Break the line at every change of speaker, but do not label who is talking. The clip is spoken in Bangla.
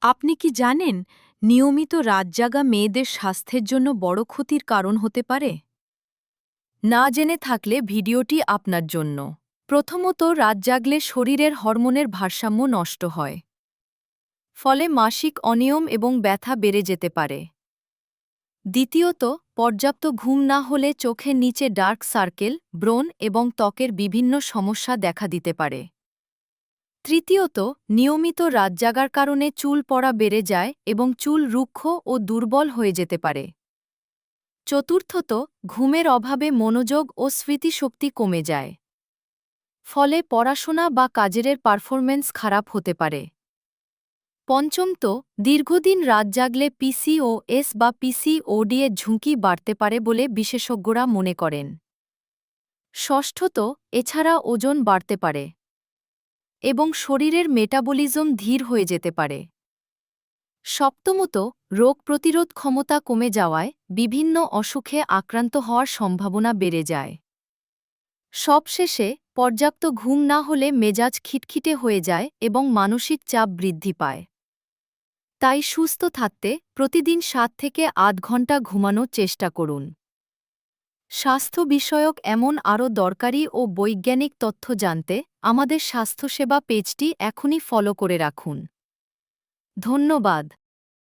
আপনি কি জানেন নিয়মিত রাত জাগা মেয়েদের স্বাস্থ্যের জন্য বড় ক্ষতির কারণ হতে পারে? না জেনে থাকলে ভিডিওটি আপনার জন্য। প্রথমত, রাত জাগলে শরীরের হরমোনের ভারসাম্য নষ্ট হয়। ফলে মাসিক অনিয়ম এবং ব্যথা বেড়ে যেতে পারে। দ্বিতীয়ত, পর্যাপ্ত ঘুম না হলে চোখের নিচে ডার্ক সার্কেল, ব্রণ এবং ত্বকের বিভিন্ন সমস্যা দেখা দিতে পারে। তৃতীয়ত, নিয়মিত রাত জাগার কারণে চুল পড়া বেড়ে যায় এবং চুল রুক্ষ ও দুর্বল হয়ে যেতে পারে। চতুর্থত, ঘুমের অভাবে মনোযোগ ও স্মৃতিশক্তি কমে যায়। ফলে পড়াশোনা বা কাজের পারফরম্যান্স খারাপ হতে পারে। পঞ্চমত, দীর্ঘদিন রাত জাগলে পিসিওএস বা পিসিওডি এর ঝুঁকি বাড়তে পারে বলে বিশেষজ্ঞরা মনে করেন। ষষ্ঠত, এছাড়া ওজন বাড়তে পারে এবং শরীরের মেটাবলিজম ধীর হয়ে যেতে পারে। সপ্তমত, রোগ প্রতিরোধ ক্ষমতা কমে যাওয়ায় বিভিন্ন অসুখে আক্রান্ত হওয়ার সম্ভাবনা বেড়ে যায়। সবশেষে, পর্যাপ্ত ঘুম না হলে মেজাজ খিটখিটে হয়ে যায় এবং মানসিক চাপ বৃদ্ধি পায়। তাই সুস্থ থাকতে প্রতিদিন 7 থেকে 8 ঘণ্টা ঘুমানোর চেষ্টা করুন। স্বাস্থ্য বিষয়ক এমন আরও দরকারি ও বৈজ্ঞানিক তথ্য জানতে আমাদের স্বাস্থ্যসেবা পেজটি এখনই ফলো করে রাখুন। ধন্যবাদ।